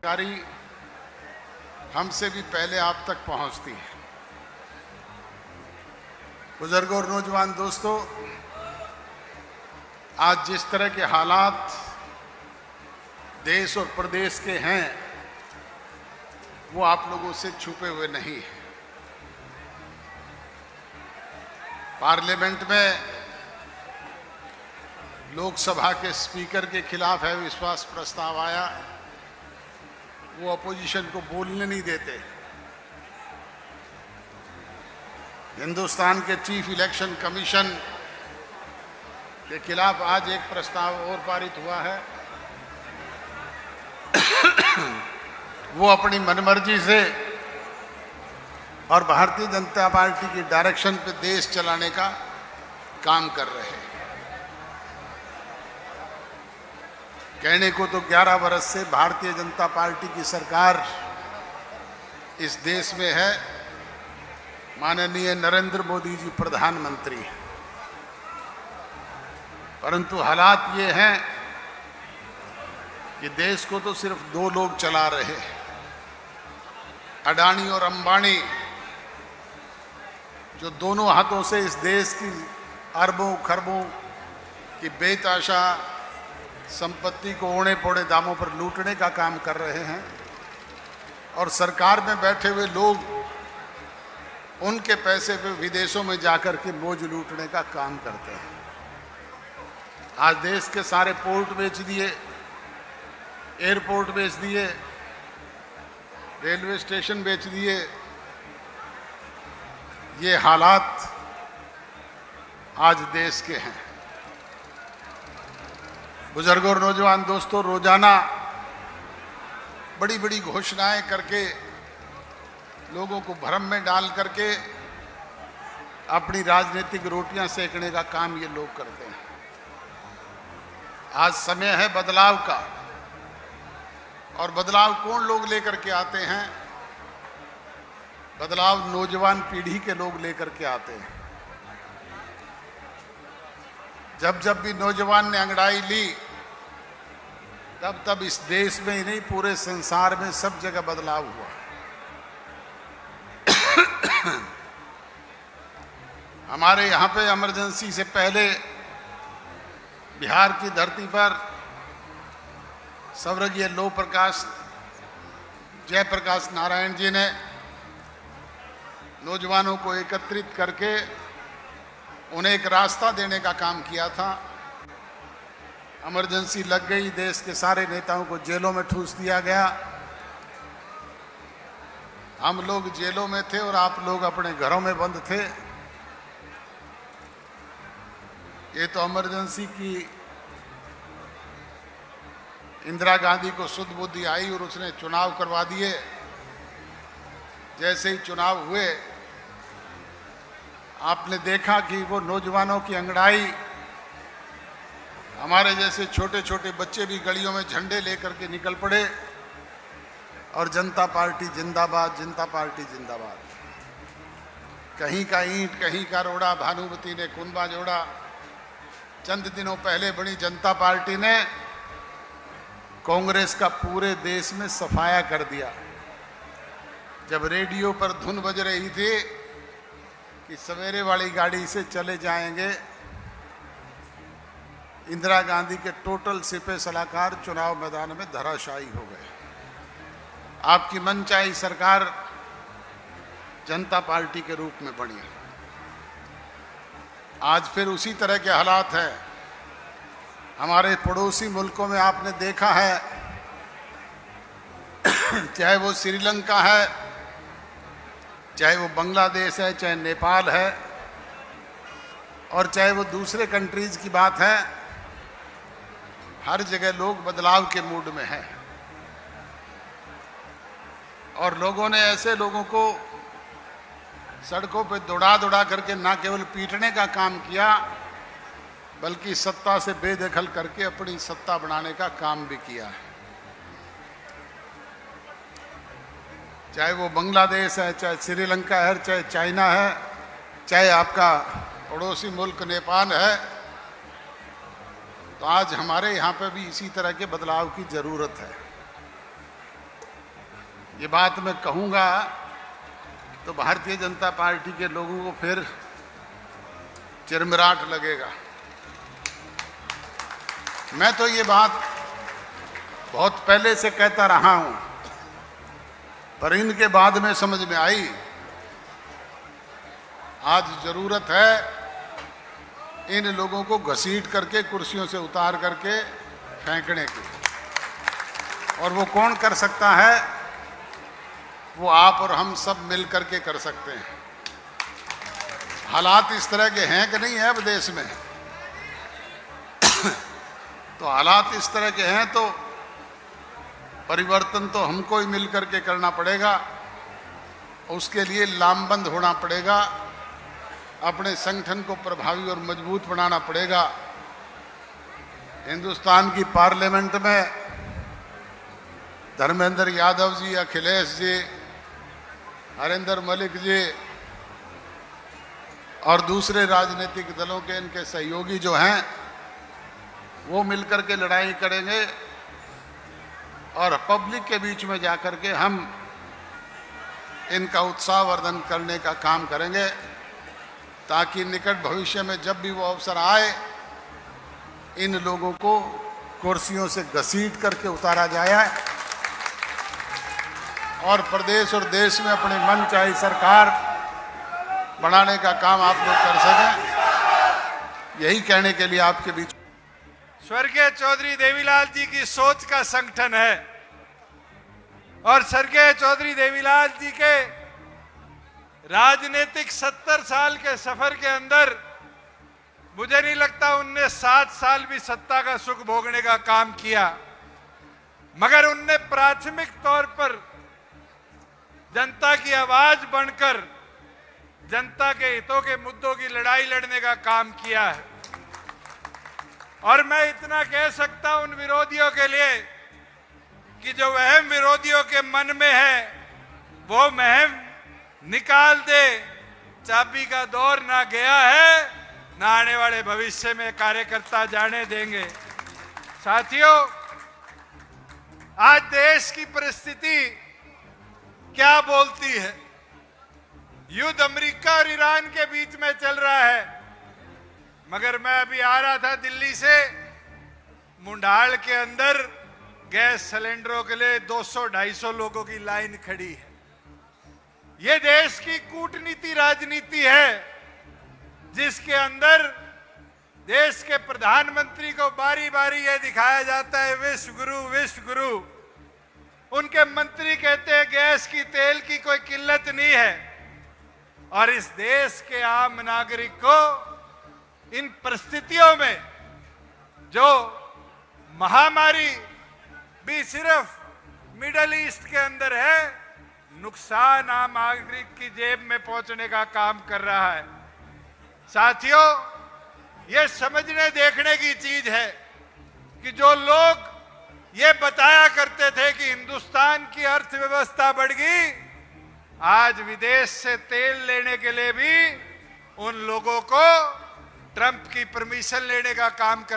जानकारी हमसे भी पहले आप तक पहुंचती है। बुजुर्गों और नौजवान दोस्तों, आज जिस तरह के हालात देश और प्रदेश के हैं वो आप लोगों से छुपे हुए नहीं है। पार्लियामेंट में लोकसभा के स्पीकर के खिलाफ है विश्वास प्रस्ताव आया, वो अपोजिशन को बोलने नहीं देते। हिंदुस्तान के चीफ इलेक्शन कमीशन के खिलाफ आज एक प्रस्ताव और पारित हुआ है। वो अपनी मनमर्जी से और भारतीय जनता पार्टी की डायरेक्शन पे देश चलाने का काम कर रहे हैं। कहने को तो 11 वर्ष से भारतीय जनता पार्टी की सरकार इस देश में है, माननीय नरेंद्र मोदी जी प्रधानमंत्री हैं, परंतु हालात ये हैं कि देश को तो सिर्फ 2 लोग चला रहे हैं, अडानी और अंबानी, जो दोनों हाथों से इस देश की अरबों खरबों की बेतहाशा संपत्ति को औने पौने दामों पर लूटने का काम कर रहे हैं, और सरकार में बैठे हुए लोग उनके पैसे पे विदेशों में जाकर के मौज लूटने का काम करते हैं। आज देश के सारे पोर्ट बेच दिए, एयरपोर्ट बेच दिए, रेलवे स्टेशन बेच दिए। ये हालात आज देश के हैं। बुजुर्गों और नौजवान दोस्तों, रोजाना बड़ी बड़ी घोषणाएं करके लोगों को भ्रम में डाल करके अपनी राजनीतिक रोटियां सेकने का काम ये लोग करते हैं। आज समय है बदलाव का, और बदलाव कौन लोग लेकर के आते हैं? बदलाव नौजवान पीढ़ी के लोग लेकर के आते हैं। जब जब भी नौजवान ने अंगड़ाई ली, तब तब इस देश में ही नहीं पूरे संसार में सब जगह बदलाव हुआ। हमारे यहाँ पे इमरजेंसी से पहले बिहार की धरती पर स्वर्गीय लौह प्रकाश जयप्रकाश नारायण जी ने नौजवानों को एकत्रित करके उन्हें एक रास्ता देने का काम किया था। इमरजेंसी लग गई, देश के सारे नेताओं को जेलों में ठूस दिया गया। हम लोग जेलों में थे और आप लोग अपने घरों में बंद थे। ये तो इमरजेंसी की इंदिरा गांधी को शुद्ध बुद्धि आई और उसने चुनाव करवा दिए। जैसे ही चुनाव हुए, आपने देखा कि वो नौजवानों की अंगड़ाई, हमारे जैसे छोटे छोटे बच्चे भी गलियों में झंडे लेकर के निकल पड़े और जनता पार्टी जिंदाबाद, जनता पार्टी जिंदाबाद। कहीं का ईंट, कहीं का रोड़ा, भानुमति ने कुंबा जोड़ा। चंद दिनों पहले बनी जनता पार्टी ने कांग्रेस का पूरे देश में सफाया कर दिया। जब रेडियो पर धुन बज रही थी कि सवेरे वाली गाड़ी से चले जाएंगे, इंदिरा गांधी के टोटल सिपह सलाहकार चुनाव मैदान में धराशायी हो गए। आपकी मनचाही सरकार जनता पार्टी के रूप में बनी। आज फिर उसी तरह के हालात हैं। हमारे पड़ोसी मुल्कों में आपने देखा है, चाहे वो श्रीलंका है, चाहे वो बांग्लादेश है, चाहे नेपाल है, और चाहे वो दूसरे कंट्रीज की बात है, हर जगह लोग बदलाव के मूड में हैं। और लोगों ने ऐसे लोगों को सड़कों पे दौड़ा दौड़ा करके ना केवल पीटने का काम किया, बल्कि सत्ता से बेदखल करके अपनी सत्ता बनाने का काम भी किया है। चाहे वो बांग्लादेश है, चाहे श्रीलंका है, चाहे चाइना है, चाहे आपका पड़ोसी मुल्क नेपाल है, तो आज हमारे यहाँ पे भी इसी तरह के बदलाव की ज़रूरत है। ये बात मैं कहूँगा तो भारतीय जनता पार्टी के लोगों को फिर चिरमिराट लगेगा। मैं तो ये बात बहुत पहले से कहता रहा हूं, पर इनके बाद में समझ में आई आज जरूरत है इन लोगों को घसीट करके कुर्सियों से उतार करके फेंकने की। और वो कौन कर सकता है? वो आप और हम सब मिल करके कर सकते हैं। हालात इस तरह के हैं कि नहीं है अब देश में? तो हालात इस तरह के हैं तो परिवर्तन तो हमको ही मिल करके करना पड़ेगा। उसके लिए लामबंद होना पड़ेगा, अपने संगठन को प्रभावी और मजबूत बनाना पड़ेगा। हिंदुस्तान की पार्लियामेंट में धर्मेंद्र यादव जी, अखिलेश जी, हरेंद्र मलिक जी और दूसरे राजनीतिक दलों के इनके सहयोगी जो हैं वो मिलकर के लड़ाई करेंगे और पब्लिक के बीच में जाकर के हम इनका उत्साहवर्धन करने का काम करेंगे, ताकि निकट भविष्य में जब भी वो अवसर आए इन लोगों को कुर्सियों से घसीट करके उतारा जाए और प्रदेश और देश में अपनी मनचाही सरकार बनाने का काम आप लोग कर सकें। यही कहने के लिए आपके बीच स्वर्गीय चौधरी देवीलाल जी की सोच का संगठन है और स्वर्गीय चौधरी देवीलाल जी के राजनीतिक 70 साल के सफर के अंदर मुझे नहीं लगता उनने 7 साल भी सत्ता का सुख भोगने का काम किया, मगर उनने प्राथमिक तौर पर जनता की आवाज बनकर जनता के हितों के मुद्दों की लड़ाई लड़ने का काम किया है। और मैं इतना कह सकता हूं उन विरोधियों के लिए कि जो वहम विरोधियों के मन में है वो वहम निकाल दे। चाबी का दौर ना गया है, ना आने वाले भविष्य में कार्यकर्ता जाने देंगे। साथियों, आज देश की परिस्थिति क्या बोलती है? युद्ध अमेरिका और ईरान के बीच में चल रहा है, मगर मैं अभी आ रहा था दिल्ली से, मुंडाल के अंदर गैस सिलेंडरों के लिए 200-250 लोगों की लाइन खड़ी है। ये देश की कूटनीति राजनीति है जिसके अंदर देश के प्रधानमंत्री को बारी बारी ये दिखाया जाता है विश्व गुरु विश्व गुरु। उनके मंत्री कहते हैं गैस की तेल की कोई किल्लत नहीं है, और इस देश के आम नागरिक को इन परिस्थितियों में जो महामारी भी सिर्फ मिडल ईस्ट के अंदर है, नुकसान आम नागरिक की जेब में पहुंचने का काम कर रहा है। साथियों, ये समझने देखने की चीज है कि जो लोग ये बताया करते थे कि हिंदुस्तान की अर्थव्यवस्था बढ़ गई, आज विदेश से तेल लेने के लिए भी उन लोगों को ट्रंप की परमिशन लेने का काम कर